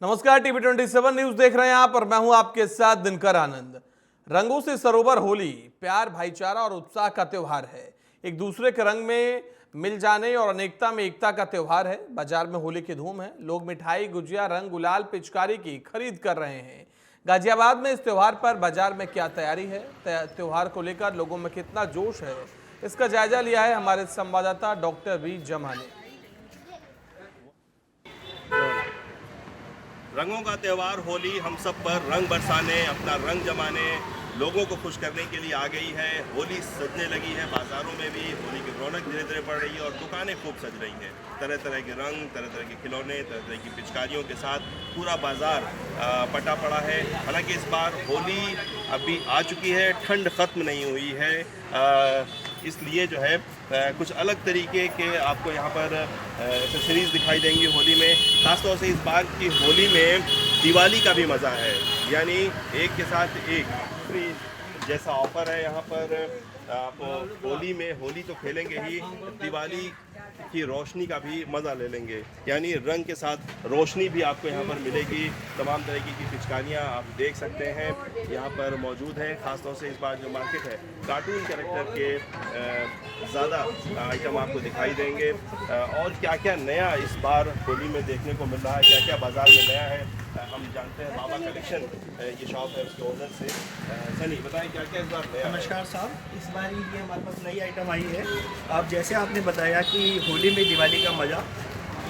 नमस्कार, TV 27 news देख रहे हैं आप और मैं हूं आपके साथ दिनकर आनंद। रंगों से सरोवर होली प्यार, भाईचारा और उत्साह का त्योहार है। एक दूसरे के रंग में मिल जाने और अनेकता में एकता का त्योहार है। बाजार में होली की धूम है। लोग मिठाई, गुजिया, रंग, गुलाल, पिचकारी की खरीद कर रहे हैं। गाजियाबाद में इस त्योहार पर बाजार में क्या तैयारी है, त्योहार को लेकर लोगों में कितना जोश है, इसका जायजा लिया है हमारे संवाददाता डॉक्टर वी जमा ने। रंगों का त्यौहार होली हम सब पर रंग बरसाने, अपना रंग जमाने, लोगों को खुश करने के लिए आ गई है। होली सजने लगी है, बाजारों में भी होली की रौनक धीरे धीरे बढ़ रही है और दुकानें खूब सज रही हैं। तरह तरह के रंग, तरह तरह के खिलौने, तरह तरह की पिचकारियों के साथ पूरा बाजार पटा पड़ा है। हालांकि इस बार होली अभी आ चुकी है, ठंड ख़त्म नहीं हुई है, इसलिए जो है कुछ अलग तरीके के आपको यहाँ पर एक्सेसरीज दिखाई देंगी होली में। ख़ासतौर से इस बार की होली में दिवाली का भी मज़ा है, यानी एक के साथ एक फ्री जैसा ऑफर है यहाँ पर। आप होली में होली तो खेलेंगे ही, दिवाली की रोशनी का भी मज़ा ले लेंगे, यानी रंग के साथ रोशनी भी आपको यहाँ पर मिलेगी। तमाम तरीके की पिचकारियाँ आप देख सकते हैं यहाँ पर मौजूद हैं। ख़ासतौर से इस बार जो मार्केट है, कार्टून कैरेक्टर के ज़्यादा आइटम आपको दिखाई देंगे। और क्या क्या नया इस बार होली में देखने को मिल रहा है, क्या क्या बाज़ार में नया है, हम जानते हैं। बाबा कलेक्शन ये शॉप है, उसके ओनर से। सनी बताएं क्या क्या इस बार नया। नमस्कार साहब, इस बार ये हमारे पास नई आइटम आई है। आप जैसे आपने बताया कि होली में दिवाली का मज़ा,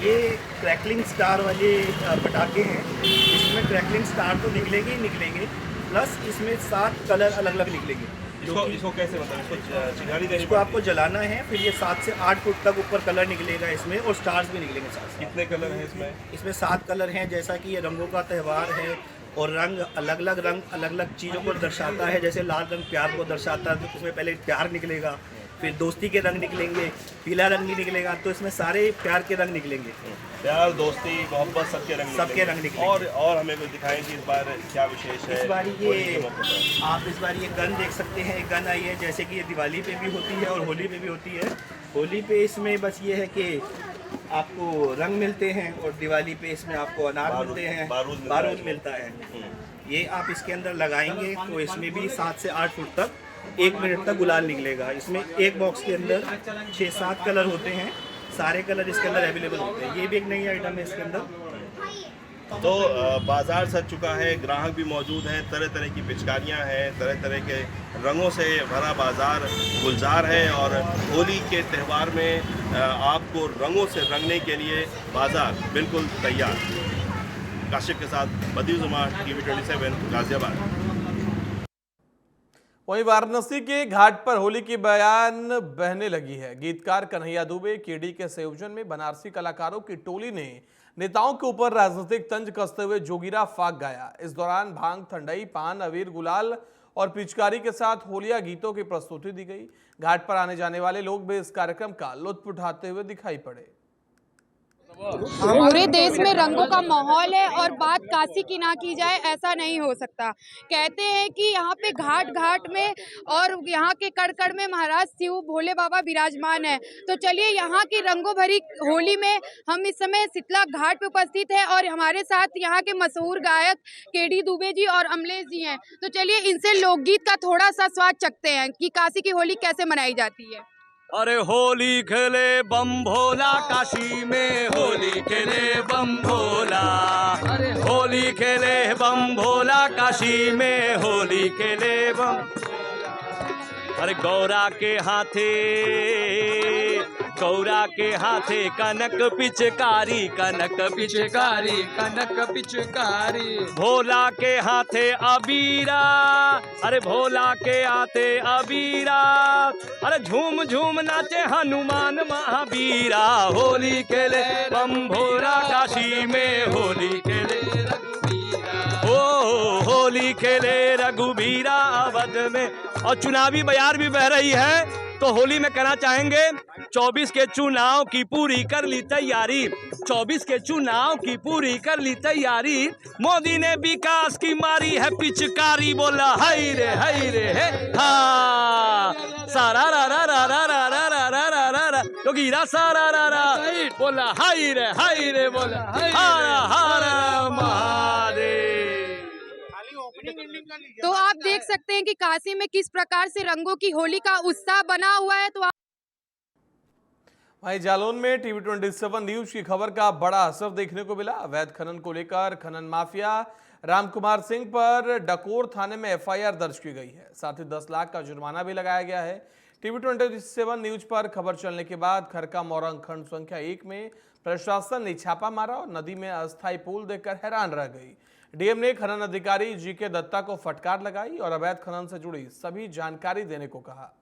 ये क्रैकलिंग स्टार वाले पटाखे हैं। इसमें क्रैकलिंग स्टार तो निकलेंगे ही निकलेंगे, प्लस इसमें 7 कलर अलग अलग निकलेंगे। इसको कैसे मतलब इसको चिंगारी देनी, इसको आपको जलाना है, फिर ये 7 से 8 फुट तक ऊपर कलर निकलेगा इसमें, और स्टार्स भी निकलेंगे साथ। कितने कलर हैं इसमें? इसमें 7 कलर हैं। जैसा कि ये रंगों का त्यौहार है और रंग अलग अलग चीज़ों को दर्शाता है। जैसे लाल रंग प्यार को दर्शाता है, तो इसमें पहले प्यार निकलेगा, फिर दोस्ती के रंग निकलेंगे, पीला रंग भी निकलेगा, तो इसमें सारे प्यार के रंग निकलेंगे। प्यार, दोस्ती, मोहब्बत, सबके रंग निकलेंगे। और हमें कुछ दिखाएं कि इस बार क्या विशेष है। इस बार ये गन देख सकते हैं। एक गन आई है, जैसे कि ये दिवाली पे भी होती है और होली पे भी होती है। होली पे इसमें बस ये है कि आपको रंग मिलते हैं, और दिवाली पे इसमें आपको अनार मिलते हैं, बारूद मिलता है। ये आप इसके अंदर लगाएंगे तो इसमें भी 7 से 8 फुट तक 1 मिनट तक गुलाल निकलेगा। इसमें एक बॉक्स के अंदर 6-7 कलर होते हैं, सारे कलर इसके अंदर अवेलेबल होते हैं। ये भी एक नई आइटम है इसके अंदर। तो बाजार सज चुका है, ग्राहक भी मौजूद हैं, तरह तरह की पिचकारियां हैं, तरह तरह के रंगों से भरा बाजार गुलजार है। और होली के त्यौहार में आपको रंगों से रंगने के लिए बाजार बिल्कुल तैयार। काशिफ के साथ बदीउल जमान, टीवी 27 गाजियाबाद। वहीं वाराणसी के घाट पर होली की बयान बहने लगी है। गीतकार कन्हैया दुबे केडी के संयोजन में बनारसी कलाकारों की टोली ने नेताओं के ऊपर राजनीतिक तंज कसते हुए जोगिरा फाग गाया। इस दौरान भांग, ठंडई, पान, अबीर, गुलाल और पिचकारी के साथ होलिया गीतों की प्रस्तुति दी गई। घाट पर आने जाने वाले लोग भी इस कार्यक्रम का लुत्फ उठाते हुए दिखाई पड़े। पूरे देश में रंगों का माहौल है और बात काशी की ना की जाए ऐसा नहीं हो सकता। कहते हैं कि यहाँ पे घाट घाट में और यहाँ के कड़ में महाराज शिव भोले बाबा विराजमान है। तो चलिए, यहाँ की रंगों भरी होली में हम इस समय शीतला घाट पे उपस्थित हैं और हमारे साथ यहाँ के मशहूर गायक केडी दुबे जी और अमलेश जी हैं। तो चलिए, इनसे लोकगीत का थोड़ा सा स्वाद चखते हैं कि काशी की होली कैसे मनाई जाती है। अरे होली खेले बम भोला काशी में, होली खेले बम भोला, अरे होली खेले बम भोला काशी में, होली खेले बम। अरे गौरा के हाथे कनक पिचकारी, कनक पिचकारी, कनक पिचकारी। भोला के हाथे अबीरा, अरे भोला के हाथे अबीरा, अरे झूम झूम नाचे हनुमान महावीरा। होली खेले बम भोला काशी में, होली खेले होली खेले रघुबीरा अवध में। और चुनावी बयार भी बह रही है, तो होली में कहना चाहेंगे 24 के चुनाव की पूरी कर ली तैयारी, 24 के चुनाव की पूरी कर ली तैयारी। मोदी ने विकास की मारी है पिचकारी, बोला हाय रे है हाँ सारा रा रा रा रा रा रा रा रा रा रा रा तो गिरा सारा रा रा बोला हाय रे बोला हारा हारा तो आप देख सकते हैं कि काशी में किस प्रकार से रंगों की होली का उत्साह बना हुआ है। तो वहीं जालौन में टीवी 27 न्यूज की खबर का बड़ा असर देखने को मिला। अवैध खनन को लेकर खनन माफिया रामकुमार सिंह पर डकोर थाने में एफआईआर दर्ज की गई है। साथ ही 10 लाख का जुर्माना भी लगाया गया है। टीवी 27 न्यूज पर खबर चलने के बाद खरका मोरंग खंड संख्या 1 में प्रशासन ने छापा मारा और नदी में अस्थायी पुल देखकर हैरान रह गई। डीएम ने खनन अधिकारी जीके दत्ता को फटकार लगाई और अवैध खनन से जुड़ी सभी जानकारी देने को कहा।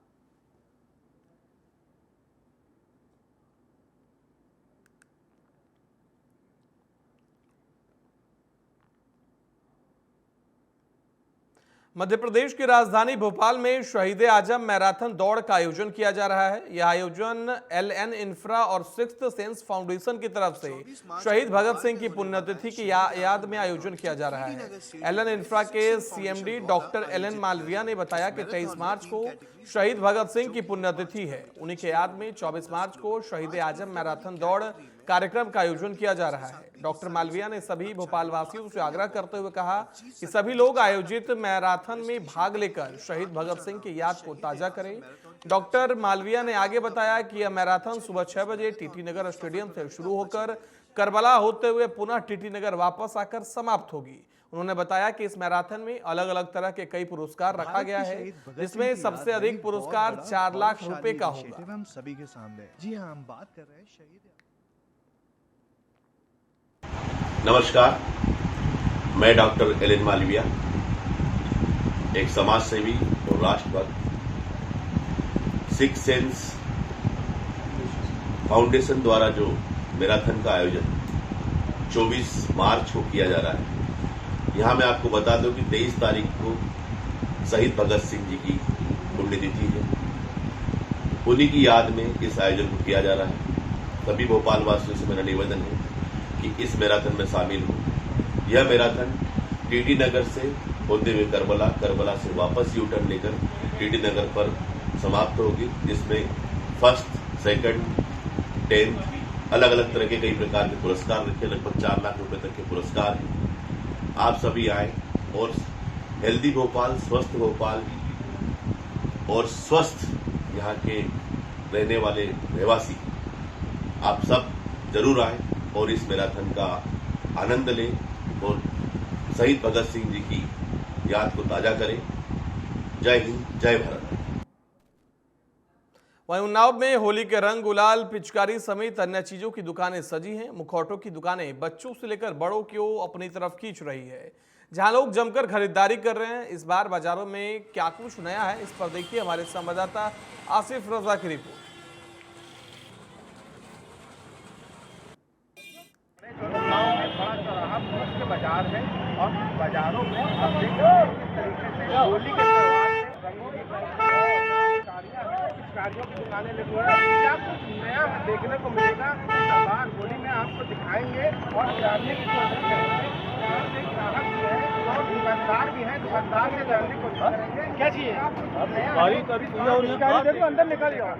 मध्य प्रदेश की राजधानी भोपाल में शहीद आजम मैराथन दौड़ का आयोजन किया जा रहा है। यह आयोजन एलएन इंफ्रा और सिक्स्थ सेंस फाउंडेशन की तरफ से शहीद भगत सिंह की पुण्यतिथि की याद में आयोजन किया जा रहा है। एलएन इंफ्रा के सीएमडी डॉक्टर एलएन मालविया ने बताया कि 23 मार्च को शहीद भगत सिंह की पुण्यतिथि है। उन्हीं के याद में 24 मार्च को शहीद आजम मैराथन दौड़ कार्यक्रम का आयोजन किया जा रहा है। डॉक्टर मालविया ने सभी भोपाल वासियों से आग्रह करते हुए कहा कि सभी लोग आयोजित मैराथन में भाग लेकर शहीद भगत सिंह की याद को ताजा करें। डॉक्टर मालविया ने आगे बताया कि यह मैराथन सुबह 6 बजे टीटी नगर स्टेडियम से शुरू होकर करबला होते हुए पुनः टीटी नगर वापस आकर समाप्त होगी। उन्होंने बताया कि इस मैराथन में अलग अलग तरह के कई पुरस्कार रखा गया है, जिसमें सबसे अधिक पुरस्कार 4 लाख रुपए का होगा। हम सभी के सामने जी हाँ, हम बात कर रहे हैं शहीद। नमस्कार, मैं डॉक्टर एलन मालविया, एक समाज सेवी और राष्ट्रभक्त। सिक्स सेंस फाउंडेशन द्वारा जो मैराथन का आयोजन 24 मार्च को किया जा रहा है, यहां मैं आपको बता दूं कि 23 तारीख को शहीद भगत सिंह जी की पुण्यतिथि है। उन्हीं की याद में इस आयोजन को किया जा रहा है। सभी भोपाल वासियों से मेरा निवेदन है कि इस मैराथन में शामिल हो। यह मैराथन टीटी नगर से होते हुए करबला से वापस यू टर्न लेकर टीटी नगर पर समाप्त होगी, जिसमें फर्स्ट, सेकंड, 10th अलग अलग तरह के कई प्रकार के पुरस्कार रखे, लगभग 4 लाख रुपए तक के पुरस्कार हैं। आप सभी आए और हेल्दी भोपाल, स्वस्थ भोपाल और स्वस्थ यहाँ के रहने वाले रहवासी आप सब जरूर आए और इस मैराथन का आनंद लें और शहीद भगत सिंह जी की याद को ताजा करें। जय हिंद, जय भारत। वहीं उन्नाव में होली के रंग, गुलाल, पिचकारी समेत अन्य चीजों की दुकानें सजी हैं। मुखौटों की दुकानें बच्चों से लेकर बड़ों को अपनी तरफ खींच रही है, जहां लोग जमकर खरीदारी कर रहे हैं। इस बार बाजारों में क्या कुछ नया है, इस पर देखिए हमारे संवाददाता आसिफ रजा की रिपोर्ट। बाजार है और बाजारों में आप देख रहे हैं किस तरीके से होली के त्योहार में रंगों की पिचकारियों की दुकानें लगी हुई हैं। क्या कुछ नया देखने को मिलेगा इस बार होली में आपको दिखाएंगे और जानने की कोशिश करेंगे। ग्राहक भी है और दुकानदार भी है, दुकानदार से जानने की कोशिश करेंगे क्या चाहिए अंदर निकल जाओ।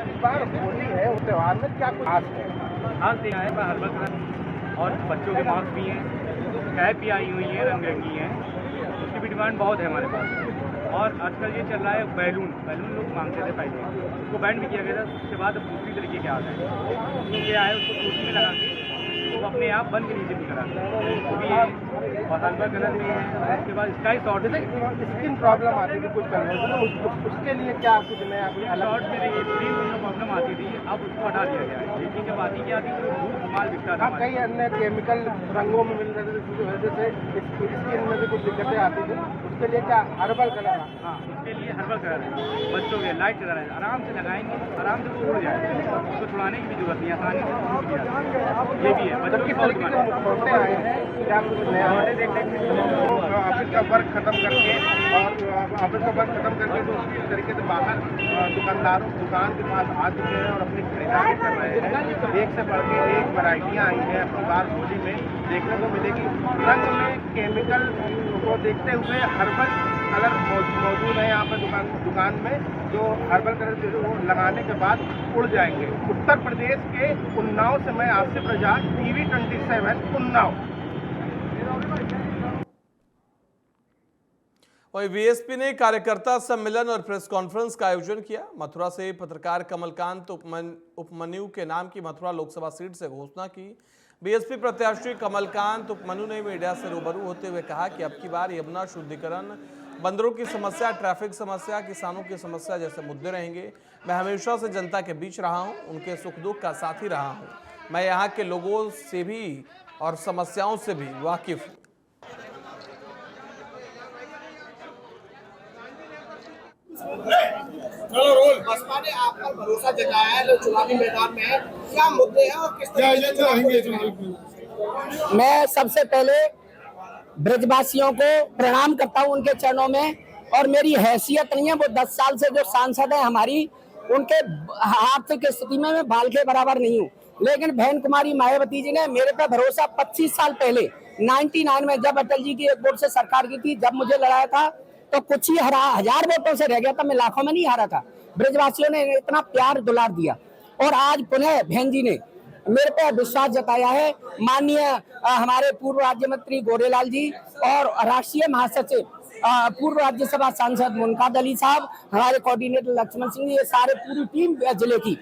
इस बार होली है, उस त्योहार में क्या कुछ खास है? खास दिया है हर्बल और बच्चों के मास्क भी हैं, कैप भी आई हुई हैं, रंग बिरंगी हैं। उसकी भी डिमांड बहुत है हमारे पास। और आजकल ये चल रहा है बैलून लोग मांगते थे पहले, उसको बैंड भी किया गया था। उसके बाद अब दूसरी तरीके के आ गए, तो ये आए उसको टोटी में लगा के वो अपने आप बन के नीचे निकल आते हैं, वो भी है। और हल्का कलर भी है। उसके बाद स्काई शॉर्ट स्किन प्रॉब्लम आती थी कुछ उसके लिए क्या कुछ नया शॉर्ट में देखिए स्क्रीन में प्रॉब्लम आती थी, अब उसको हटा दिया गया है। लेकिन जब आती क्या थी तो धूप माल दिखता था। कई अन्य केमिकल रंगों में मिल रहे थे जिसकी वजह से स्किन में भी कुछ दिक्कतें आती थी। उसके लिए क्या हर्बल कलर? हाँ, उसके लिए हर्बल कलर है, बच्चों के लाइट कलर है। आराम से लगाएंगे, आराम से वो उड़ जाएगा, उसको छुड़ाने की भी जरूरत नहीं, आसानी से। ये भी है बच्चों की छोटे आए हैं, क्या कुछ नया ऑफिस का वर्क खत्म करके तो उसी तरीके से बाहर दुकानदारों दुकान के पास आ चुके हैं और अपनी खरीदारी कर रहे हैं। एक से बढ़ के एक वैरायटियाँ आई हैं अपनी बार होली में देखने को मिलेगी। रंग में केमिकल को देखते हुए हर्बल कलर मौजूद है यहाँ पर दुकान में, जो हर्बल कलर वो लगाने के बाद उड़ जाएंगे। उत्तर प्रदेश के उन्नाव से मैं आसिफ रजा, टीवी 27 उन्नाव। वहीं बीएसपी ने कार्यकर्ता सम्मेलन और प्रेस कॉन्फ्रेंस का आयोजन किया। मथुरा से पत्रकार कमलकांत उपमन्यु के नाम की मथुरा लोकसभा सीट से घोषणा की। बीएसपी प्रत्याशी कमलकांत उपमन्यु ने मीडिया से रूबरू होते हुए कहा कि अब की बार यमुना शुद्धिकरण, बंदरों की समस्या, ट्रैफिक समस्या, किसानों की समस्या जैसे मुद्दे रहेंगे। मैं हमेशा से जनता के बीच रहा हूं, उनके सुख दुख का साथी रहा हूं। मैं यहाँ के लोगों से भी और समस्याओं से भी वाकिफ हूँ। बसपा ने आप पर भरोसा जताया है, जो चुनावी मैदान में है, क्या मुद्दे हैं और किस तरह से? मैं सबसे पहले ब्रजवासियों को प्रणाम करता हूं उनके चरणों में, और मेरी हैसियत नहीं है, वो 10 साल से जो सांसद है हमारी, उनके आर्थिक स्थिति में मैं बाल के बराबर नहीं हूं, लेकिन बहन कुमारी मायावती जी ने मेरे पे भरोसा 25 साल पहले 99 में जब अटल जी की एक वोट से सरकार की थी, जब मुझे लड़ाया था तो कुछ ही 1000 वोटों से रह गया था, मैं लाखों में नहीं हारा था। ब्रजवासियों ने इतना प्यार दुलार दिया, और आज पुनः बहन जी ने मेरे पे विश्वास जताया है। माननीय हमारे पूर्व राज्य मंत्री गोरेलाल जी और राष्ट्रीय महासचिव पूर्व राज्यसभा सांसद मुनकाद अली साहब, हमारे कोऑर्डिनेटर लक्ष्मण सिंह, ये सारे पूरी टीम जिले की।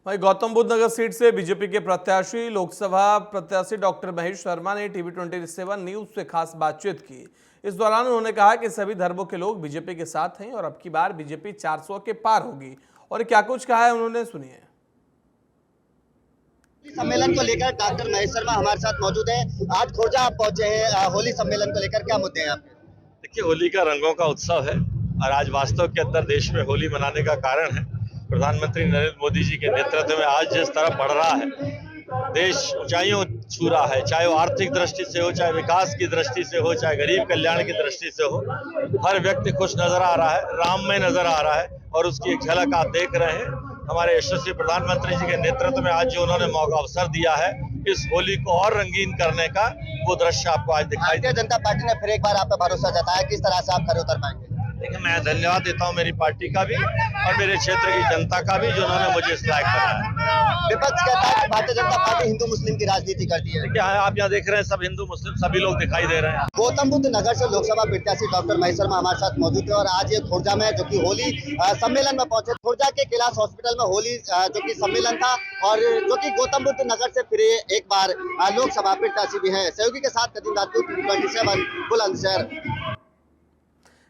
वहीं गौतम बुद्ध नगर सीट से बीजेपी के प्रत्याशी लोकसभा प्रत्याशी डॉक्टर महेश शर्मा ने टीवी 27 न्यूज से खास बातचीत की। इस दौरान उन्होंने कहा कि सभी धर्मों के लोग बीजेपी के साथ हैं और अब की बार बीजेपी 400 के पार होगी। और क्या कुछ कहा है उन्होंने, सुनिए। सम्मेलन को लेकर डॉक्टर महेश शर्मा हमारे साथ मौजूद है। आज खोजा आप पहुंचे हैं होली सम्मेलन को लेकर, क्या मुद्दे हैं आपके? देखिए, होली का रंगों का उत्सव है और आज वास्तव के अंदर देश में होली मनाने का कारण है प्रधानमंत्री नरेंद्र मोदी जी के नेतृत्व में आज जिस तरह बढ़ रहा है देश, ऊंचाइयों छू रहा है, चाहे वो आर्थिक दृष्टि से हो, चाहे विकास की दृष्टि से हो, चाहे गरीब कल्याण की दृष्टि से हो। हर व्यक्ति खुश नजर आ रहा है, राममय नजर आ रहा है, और उसकी एक झलक आप देख रहे हैं। हमारे यशस्वी प्रधानमंत्री जी के नेतृत्व में आज जो उन्होंने मौका अवसर दिया है इस होली को और रंगीन करने का, वो दृश्य आपको आज दिखाई भारतीय जनता पार्टी ने फिर एक बार आप पर भरोसा जताया, किस तरह से आप खरे उतर पाएंगे? देखिए, मैं धन्यवाद देता हूं मेरी पार्टी का भी और मेरे क्षेत्र की जनता का भी, जो उन्होंने मुझे इस लायक बनाया। विपक्ष कहता है कि भारतीय जनता पार्टी हिंदू मुस्लिम की राजनीति करती है। देखिए, आप यहाँ देख रहे हैं सब हिंदू मुस्लिम सभी लोग दिखाई दे रहे हैं। गौतम बुद्ध नगर से लोकसभा प्रत्याशी डॉक्टर महेश शर्मा हमारे साथ मौजूद है, और आज ये खुर्जा में जो कि होली सम्मेलन में पहुंचे। खुर्जा के कैलाश हॉस्पिटल में होली जो कि सम्मेलन था, और जो कि गौतम बुद्ध नगर से फिर एक बार लोकसभा प्रत्याशी भी है। सहयोगी के साथ नदीम राजपूत, 27 बुलंदशहर।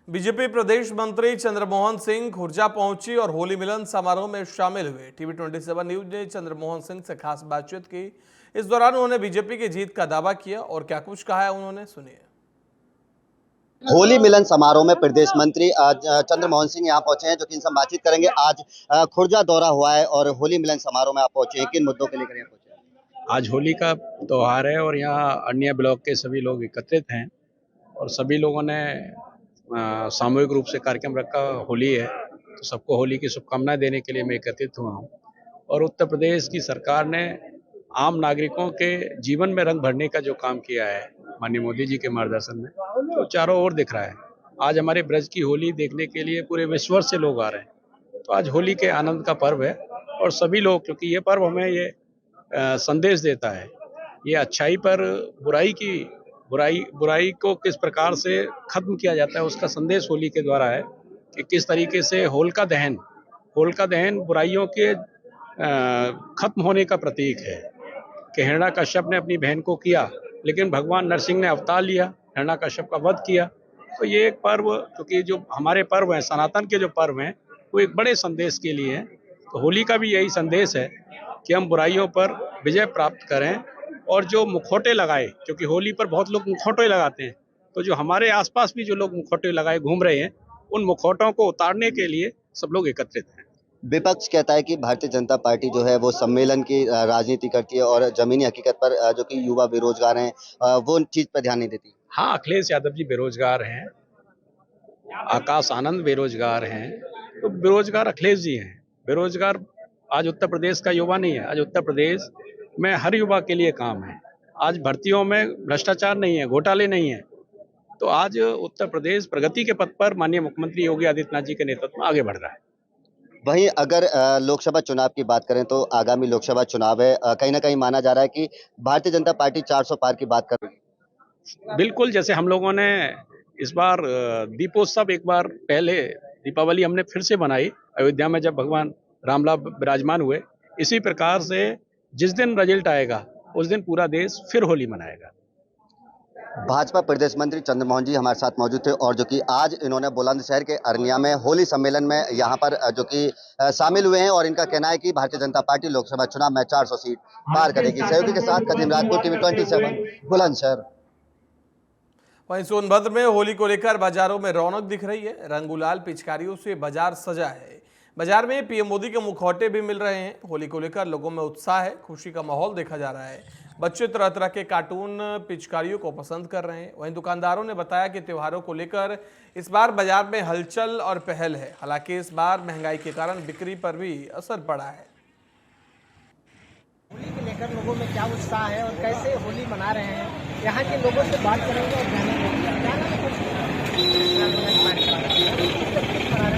बीजेपी प्रदेश मंत्री चंद्रमोहन सिंह खुर्जा पहुंची और होली मिलन समारोह में शामिल हुए। टीवी 27 न्यूज ने चंद्रमोहन सिंह से खास बातचीत की। इस दौरान उन्होंने बीजेपी की जीत का दावा किया, और क्या कुछ कहा है उन्होंने, सुनिए। होली मिलन समारोह में प्रदेश मंत्री चंद्रमोहन सिंह यहाँ पहुंचे हैं, जो कि इनसे बातचीत करेंगे। आज खुर्जा दौरा हुआ है और होली मिलन समारोह में आप पहुंचे हैं, किन मुद्दों के लेकर यहाँ पहुंचे हैं? आज होली का त्योहार है और यहाँ अन्य ब्लॉक के सभी लोग एकत्रित हैं, और सभी लोगों ने सामूहिक रूप से कार्यक्रम रखा। होली है तो सबको होली की शुभकामनाएं देने के लिए मैं एकत्रित हुआ हूँ। और उत्तर प्रदेश की सरकार ने आम नागरिकों के जीवन में रंग भरने का जो काम किया है माननीय मोदी जी के मार्गदर्शन में, तो चारों ओर दिख रहा है। आज हमारे ब्रज की होली देखने के लिए पूरे विश्व से लोग आ रहे हैं। तो आज होली के आनंद का पर्व है, और सभी लोग, क्योंकि ये पर्व हमें ये संदेश देता है, ये अच्छाई पर बुराई को किस प्रकार से खत्म किया जाता है, उसका संदेश होली के द्वारा है कि किस तरीके से होलिका दहन बुराइयों के खत्म होने का प्रतीक है। कि हिरण्यकश्यप ने अपनी बहन को किया, लेकिन भगवान नरसिंह ने अवतार लिया, हिरण्यकश्यप का वध किया। तो ये एक पर्व, क्योंकि जो हमारे पर्व हैं, सनातन के जो पर्व हैं, वो एक बड़े संदेश के लिए हैं। तो होली का भी यही संदेश है कि हम बुराइयों पर विजय प्राप्त करें, और जो मुखौटे लगाए, क्योंकि होली पर बहुत लोग मुखौटे लगाते हैं, तो जो हमारे आसपास भी जो लोग मुखौटे लगाए घूम रहे हैं, उन मुखौटों को उतारने के लिए सब लोग एकत्रित हैं। विपक्ष कहता है कि भारतीय जनता पार्टी जो है वो सम्मेलन की राजनीति करती है और जमीनी हकीकत पर जो कि युवा बेरोजगार हैं वो चीज पर ध्यान नहीं देती। हाँ, अखिलेश यादव जी बेरोजगार हैं, आकाश आनंद बेरोजगार हैं, तो बेरोजगार अखिलेश जी हैं। बेरोजगार आज उत्तर प्रदेश का युवा नहीं है। आज उत्तर प्रदेश में हर युवा के लिए काम है। आज भर्तियों में भ्रष्टाचार नहीं है, घोटाले नहीं है। तो आज उत्तर प्रदेश प्रगति के पथ पर माननीय मुख्यमंत्री योगी आदित्यनाथ जी के नेतृत्व में आगे बढ़ रहा है। वहीं अगर लोकसभा चुनाव की बात करें तो आगामी लोकसभा चुनाव है, कहीं ना कहीं माना जा रहा है कि भारतीय जनता पार्टी 400 पार की बात कर रही है। बिल्कुल, जैसे हम लोगों ने इस बार दीपोत्सव एक बार पहले दीपावली हमने फिर से मनाई अयोध्या में जब भगवान रामलाल विराजमान हुए। इसी प्रकार से जिस दिन रिजल्ट आएगा उस दिन पूरा देश फिर होली मनाएगा। भाजपा प्रदेश मंत्री चंद्रमोहन जी हमारे साथ मौजूद थे और जो कि आज इन्होंने बुलंदशहर के अरनिया में होली सम्मेलन में यहाँ पर जो कि शामिल हुए हैं और इनका कहना है कि भारतीय जनता पार्टी लोकसभा चुनाव में 400 सीट पार करेगी। सहयोगी के साथ कदीम राजपूत, टीवी 27 बुलंदशहर। वहीं सोनभद्र में होली को लेकर बाजारों में रौनक दिख रही है। रंग गुलाल पिचकारियों से बाजार सजा है। बाजार में पीएम मोदी के मुखौटे भी मिल रहे हैं। होली को लेकर लोगों में उत्साह है, खुशी का माहौल देखा जा रहा है। बच्चे तरह तरह के कार्टून पिचकारियों को पसंद कर रहे हैं। वहीं दुकानदारों ने बताया कि त्योहारों को लेकर इस बार बाजार में हलचल और पहल है। हालांकि इस बार महंगाई के कारण बिक्री पर भी असर पड़ा है। होली को लेकर लोगों में क्या उत्साह है और कैसे होली मना रहे हैं, यहाँ के लोगों से बात करेंगे और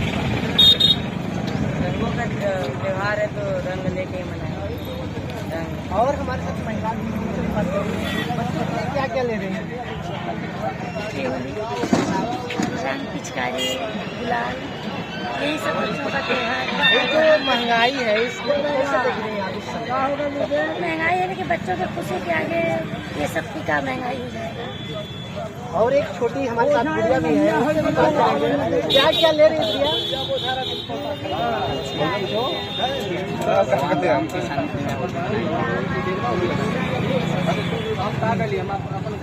रंगों का त्योहार है तो रंग लेके मनाएंगे। और हमारे साथ महिला क्या क्या ले रहे हैं? रंग, पिचकारी, गुलाल, यही सब बच्चों का त्योहार। जो महंगाई है इसको कैसे देख रहे हैं आप? महंगाई है लेकिन बच्चों की खुशी के आगे ये सब फीका महंगाई हो जाएगा। और एक छोटी हमारे साथ गुड़िया भी है, उससे भी बात करेंगे। क्या क्या ले रही है?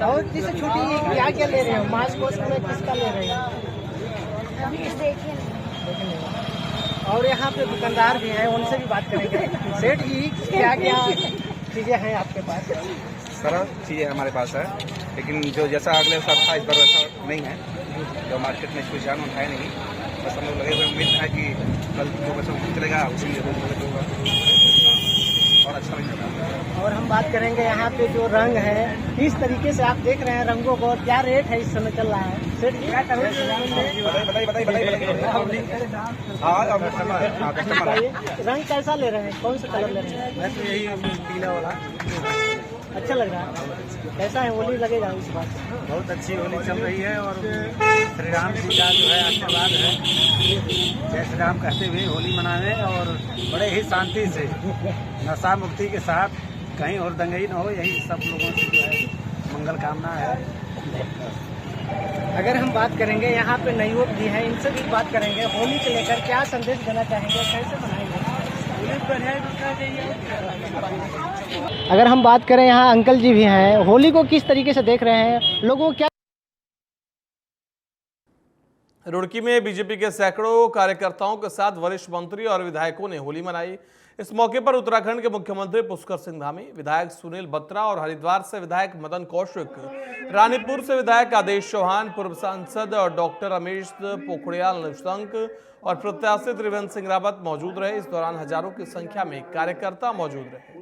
और जिसे छोटी क्या क्या ले रहे हो? मास्क में किसका ले रहे हैं? और यहाँ पे दुकानदार भी हैं, उनसे भी बात करेंगे। सेठ जी, क्या क्या चीजें हैं आपके पास? सारा चीज़ें हमारे पास है, लेकिन जो जैसा अगले साल था इस बार वैसा नहीं है। जो मार्केट में कोई जान है नहीं, बस हम लोग लगे हुए उम्मीद है कि कल जो बच्चों चलेगा उसी होगा और अच्छा लगेगा। और हम बात करेंगे यहाँ पे जो रंग है, किस तरीके से आप देख रहे हैं रंगों को, क्या रेट है इस समय चल रहा है? सेठ जी क्या रंग कैसा ले रहे हैं? कौन सा कलर ले रहे हैं? मैं तो यही पीला वाला अच्छा लग रहा है। कैसा है होली लगेगा इस बार? बहुत अच्छी होली चल रही है और श्री राम जी का जो है आशीर्वाद है। जय श्री राम कहते हुए होली मनाने और बड़े ही शांति से नशा मुक्ति के साथ, कहीं और दंगई न हो, यही सब लोगों से जो है मंगल कामना है। अगर हम बात करेंगे यहाँ पे नई युवक भी हैं, इनसे भी बात करेंगे। होली को लेकर क्या संदेश देना चाहेंगे, कैसे मनाएंगे? अगर हम बात करें, यहाँ अंकल जी भी हैं, होली को किस तरीके से देख रहे हैं, लोगों को क्या? रुड़की में बीजेपी के सैकड़ों कार्यकर्ताओं के साथ वरिष्ठ मंत्री और विधायकों ने होली मनाई। इस मौके पर उत्तराखंड के मुख्यमंत्री पुष्कर सिंह धामी, विधायक सुनील बत्रा और हरिद्वार से विधायक मदन कौशिक, रानीपुर से विधायक आदेश चौहान, पूर्व सांसद और डॉक्टर रमेश पोखरियाल निशंक और प्रत्याशी त्रिवेंद्र सिंह रावत मौजूद रहे। इस दौरान हजारों की संख्या में कार्यकर्ता मौजूद रहे।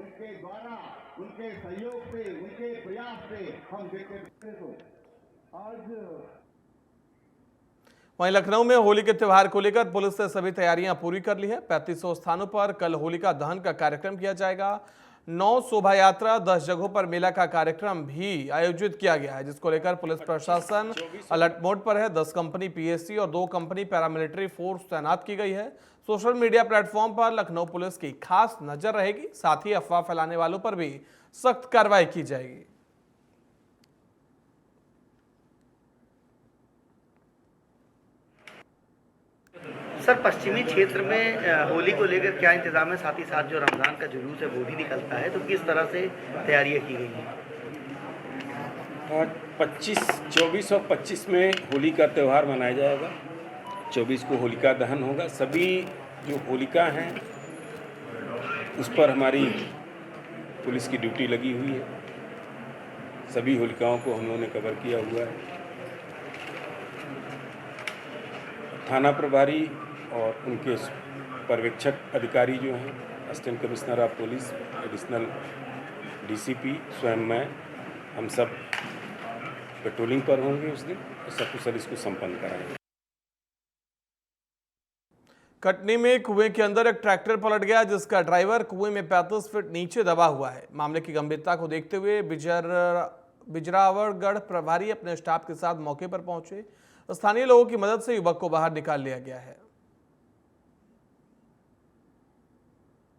वहीं लखनऊ में होली के त्यौहार को लेकर पुलिस ने सभी तैयारियां पूरी कर ली है। 3500 स्थानों पर कल होलिका दहन का कार्यक्रम किया जाएगा। 9 शोभा यात्रा, 10 जगहों पर मेला का कार्यक्रम भी आयोजित किया गया है, जिसको लेकर पुलिस प्रशासन अलर्ट मोड पर है। 10 कंपनी पीएससी और 2 कंपनी पैरामिलिट्री फोर्स तैनात की गई है। सोशल मीडिया प्लेटफॉर्म पर लखनऊ पुलिस की खास नजर रहेगी। साथ ही अफवाह फैलाने वालों पर भी सख्त कार्रवाई की जाएगी। सर, पश्चिमी क्षेत्र में होली को लेकर क्या इंतजाम है? साथ ही साथ जो रमज़ान का जुलूस है वो भी निकलता है, तो किस तरह से तैयारियां की गई हैं? 24 और 25 में होली का त्यौहार मनाया जाएगा। 24 को होलिका दहन होगा। सभी जो होलिका हैं उस पर हमारी पुलिस की ड्यूटी लगी हुई है। सभी होलिकाओं को हम लोगों ने कवर किया हुआ है। थाना प्रभारी और उनके पर्यवेक्षक अधिकारी जो हैं, assistant commissioner of police, additional DCP, स्वयं मैं, हम सब पेट्रोलिंग पर होंगे उस दिन और सकुशल इसको संपन्न कराएंगे। कटनी में कुएं के अंदर एक ट्रैक्टर पलट गया, जिसका ड्राइवर कुएं में 35 फीट नीचे दबा हुआ है। मामले की गंभीरता को देखते हुए बिजरावरगढ़ प्रभारी अपने स्टाफ के साथ मौके पर पहुंचे। स्थानीय लोगों की मदद से युवक को बाहर निकाल लिया गया है।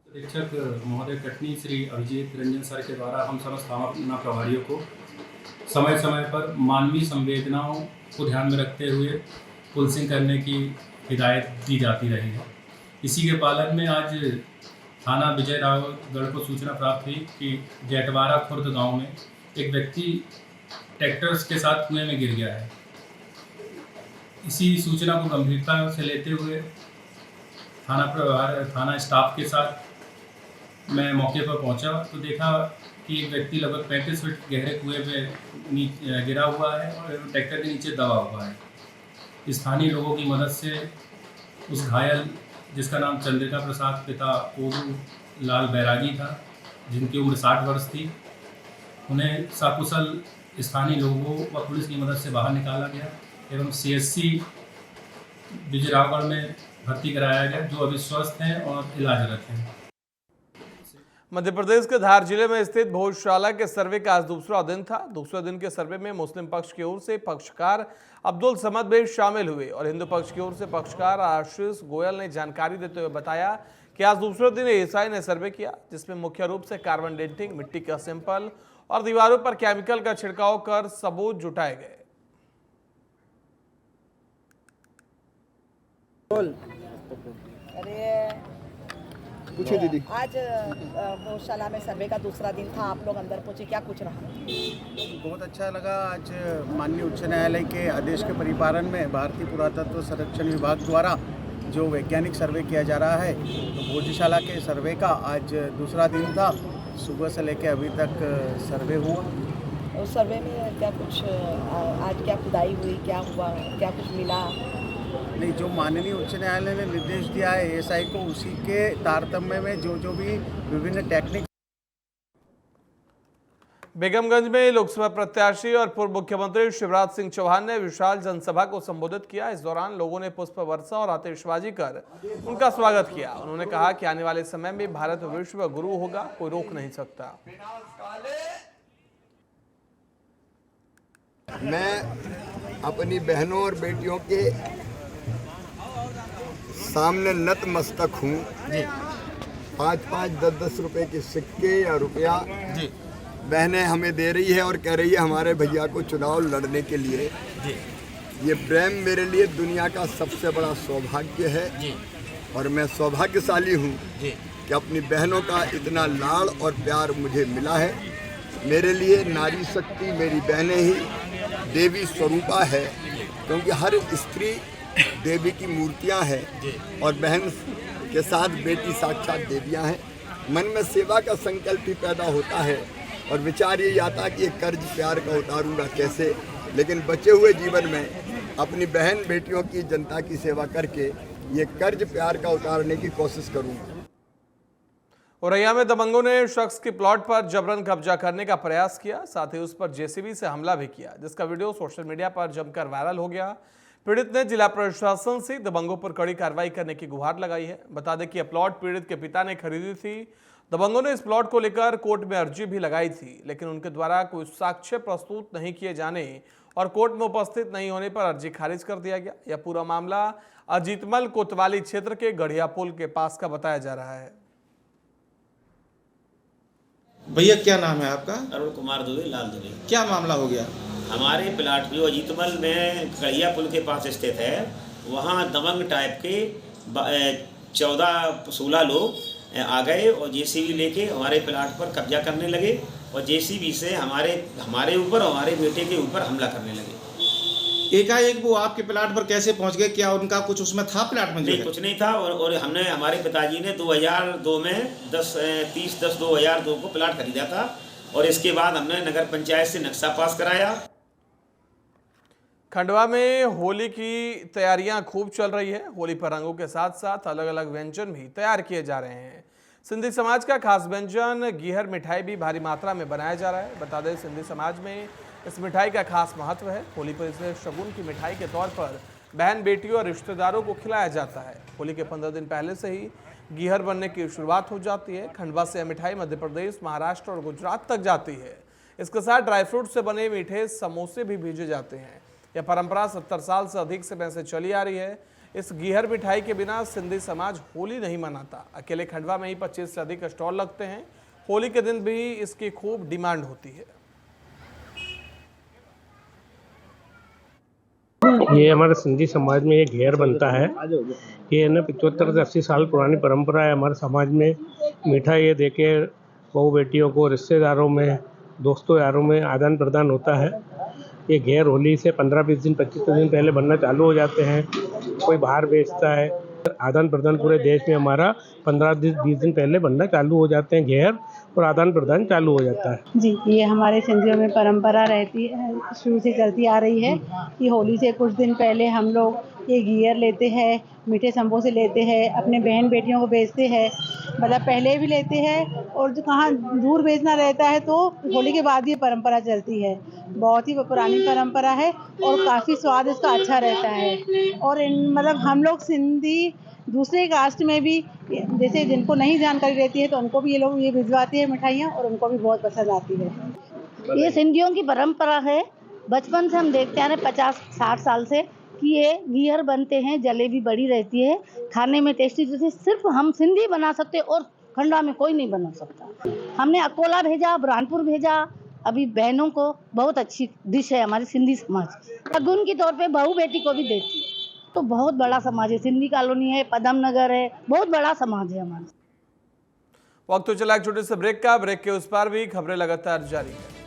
अधीक्षक महोदय कटनी श्री अभिजीत रंजन सर के द्वारा हम समस्त थाना प्रभारियों को समय समय पर मानवीय संवेदनाओं को ध्यान में रखते हुए पुलिसिंग करने की हिदायत दी जाती रही है। इसी के पालन में आज थाना बिजरावरगढ़ को सूचना प्राप्त हुई कि जेटवारा खुर्द गांव में एक व्यक्ति ट्रैक्टर्स के साथ कुएं में गिर गया है। इसी सूचना को गंभीरता से लेते हुए थाना स्टाफ के साथ मैं मौके पर पहुंचा तो देखा कि एक व्यक्ति लगभग 35 फीट गहरे कुएं पे गिरा हुआ है और ट्रैक्टर के नीचे दबा हुआ है। स्थानीय लोगों की मदद से उस घायल, जिसका नाम चंद्रिका प्रसाद पिता कोदू लाल बैरागी था, जिनकी उम्र 60 वर्ष थी, उन्हें सकुशल स्थानीय लोगों व पुलिस की मदद से बाहर निकाला गया एवं CHC बिजरावगढ़ में भर्ती कराया गया, जो अभी स्वस्थ हैं और इलाजरत हैं। मध्य प्रदेश के धार जिले में स्थित भोजशाला के सर्वे का आज दूसरा दिन था। दूसरे दिन के सर्वे में मुस्लिम पक्ष की ओर से पक्षकार अब्दुल समद भी शामिल हुए और हिंदू पक्ष की ओर से पक्षकार आशीष गोयल ने जानकारी देते हुए बताया कि आज दूसरे दिन एएसआई ने सर्वे किया, जिसमें मुख्य रूप से कार्बन डेटिंग, मिट्टी का सैंपल और दीवारों पर केमिकल का छिड़काव कर सबूत जुटाए गए। पूछे दीदी, आज भोजशाला में सर्वे का दूसरा दिन था, आप लोग अंदर पहुंचे, क्या कुछ रहा? बहुत अच्छा लगा। आज माननीय उच्च न्यायालय के आदेश के परिपालन में भारतीय पुरातत्व संरक्षण विभाग द्वारा जो वैज्ञानिक सर्वे किया जा रहा है, तो भोजशाला के सर्वे का आज दूसरा दिन था। सुबह से लेकर अभी तक सर्वे हुआ। उस सर्वे में क्या कुछ आज क्या खुदाई हुई, क्या हुआ, क्या कुछ मिला? नहीं, जो माननीय उच्च न्यायालय ने निर्देश दिया है एएसआई को, उसी के तारतम्य में जो भी विभिन्न टेक्निक। बेगमगंज में लोकसभा प्रत्याशी और पूर्व मुख्यमंत्री शिवराज सिंह चौहान ने विशाल जनसभा को संबोधित किया। इस दौरान लोगों ने पुष्प वर्षा और आतिशबाजी कर उनका स्वागत किया। उन्होंने कहा कि आने वाले समय में भारत विश्व गुरु होगा, कोई रोक नहीं सकता। मैं अपनी बहनों और बेटियों के सामने नतमस्तक हूँ। 5-5, 10-10 रुपए के सिक्के या रुपया बहनें हमें दे रही है और कह रही है हमारे भैया को चुनाव लड़ने के लिए। ये प्रेम मेरे लिए दुनिया का सबसे बड़ा सौभाग्य है और मैं सौभाग्यशाली हूँ कि अपनी बहनों का इतना लाड़ और प्यार मुझे मिला है। मेरे लिए नारी शक्ति मेरी बहनें ही देवी स्वरूपा है, क्योंकि हर स्त्री देवी की मूर्तियां हैं और बहन के साथ बेटी साक्षात देवियां हैं। मन में सेवा का संकल्प ही पैदा होता है और विचार ये आता कि ये कर्ज प्यार का उतारूंगा कैसे, लेकिन बचे हुए जीवन में अपनी बहन बेटियों की, जनता की सेवा करके ये कर्ज प्यार का उतारने की कोशिश करूंगा। औरैया में दबंगों ने शख्स के प्लॉट पर जबरन कब्जा करने का प्रयास किया, साथ ही उस पर जेसीबी से हमला भी किया, जिसका वीडियो सोशल मीडिया पर जमकर वायरल हो गया। पीड़ित ने जिला प्रशासन से दबंगों पर कड़ी कार्रवाई करने की गुहार लगाई है। बता दें कि यह प्लॉट पीड़ित के पिता ने खरीदी थी। दबंगों ने इस प्लॉट को लेकर कोर्ट में अर्जी भी लगाई थी, लेकिन उनके द्वारा कोई साक्ष्य प्रस्तुत नहीं किए जाने और कोर्ट में उपस्थित नहीं होने पर अर्जी खारिज कर दिया गया। यह पूरा मामला अजीतमल कोतवाली क्षेत्र के गढ़िया पुल के पास का बताया जा रहा है। भैया क्या नाम है आपका? अरुण कुमार दुबे, लाल दुबे। क्या मामला हो गया? हमारे प्लाट जो अजीतमल में गढ़िया पुल के पास स्थित है, वहाँ दबंग टाइप के 14-16 लोग आ गए और जेसीबी लेके हमारे प्लाट पर कब्जा करने लगे और जेसीबी से हमारे ऊपर, हमारे बेटे के ऊपर हमला करने लगे। एकाएक वो आपके प्लाट पर कैसे पहुंच गए? क्या उनका कुछ उसमें था प्लाट में? नहीं, कुछ नहीं था। और हमने, हमारे पिताजी ने 2002 में 30/10/2002 को प्लाट खरीदा था और इसके बाद हमने नगर पंचायत से नक्शा पास कराया। खंडवा में होली की तैयारियां खूब चल रही है। होली पर रंगों के साथ साथ अलग अलग व्यंजन भी तैयार किए जा रहे हैं। सिंधी समाज का खास व्यंजन गीहर मिठाई भी भारी मात्रा में बनाया जा रहा है। बता दें, सिंधी समाज में इस मिठाई का खास महत्व है। होली पर इसे शगुन की मिठाई के तौर पर बहन बेटियों और रिश्तेदारों को खिलाया जाता है। होली के 15 दिन पहले से ही गीहर बनने की शुरुआत हो जाती है। खंडवा से यह मिठाई मध्य प्रदेश, महाराष्ट्र और गुजरात तक जाती है। इसके साथ ड्राई फ्रूट से बने मीठे समोसे भी भेजे जाते हैं। यह परंपरा 70 साल से अधिक समय से चली आ रही है। इस गीहर मिठाई के बिना सिंधी समाज होली नहीं मनाता। अकेले खंडवा में ही 25 से अधिक स्टॉल लगते हैं। होली के दिन भी इसकी खूब डिमांड होती है। ये हमारे सिंधी समाज में ये घेर बनता है। ये ना 75 से 80 साल पुरानी परंपरा है हमारे समाज में। मीठा ये देके बहू बेटियों को रिश्तेदारों में, दोस्तों यारों में आदान प्रदान होता है। ये घेर होली से 15-20 दिन 25 दिन पहले बनना चालू हो जाते हैं। कोई बाहर बेचता है। आदान प्रदान पूरे देश में हमारा 15-20 दिन पहले बनना चालू हो जाते हैं घेर, और आदान प्रदान चालू हो जाता है। जी, ये हमारे सिंधियों में परंपरा रहती है, शुरू से चलती आ रही है कि होली से कुछ दिन पहले हम लोग ये घियर लेते हैं, मीठे समोसे लेते हैं, अपने बहन बेटियों को बेचते हैं। मतलब पहले भी लेते हैं, और जो कहाँ दूर बेचना रहता है तो होली के बाद ये परंपरा चलती है। बहुत ही पुरानी परंपरा है और काफ़ी स्वाद इसका अच्छा रहता है। और मतलब हम लोग सिंधी दूसरे कास्ट में भी, जैसे जिनको नहीं जानकारी रहती है तो उनको भी ये लोग ये भिजवाते हैं मिठाइयाँ, और उनको भी बहुत पसंद आती है। ये सिंधियों की परंपरा है। बचपन से हम देखते आ रहे 50-60 साल से कि ये घियर बनते हैं, जलेबी बड़ी रहती है, खाने में टेस्टी टेस्टी। सिर्फ हम सिंधी बना सकते और खंडवा में कोई नहीं बना सकता। हमने अकोला भेजा, बुरहानपुर भेजा। अभी बहनों को बहुत अच्छी डिश है हमारी सिंधी समाज की। शगुन के तौर पे बहू बेटी को भी देती है। तो बहुत बड़ा समाज है, सिंधी कॉलोनी है, पदम नगर है, बहुत बड़ा समाज है हमारा। वक्त तो चला एक छोटे से ब्रेक का। ब्रेक के उस पार भी खबरें लगातार जारी है।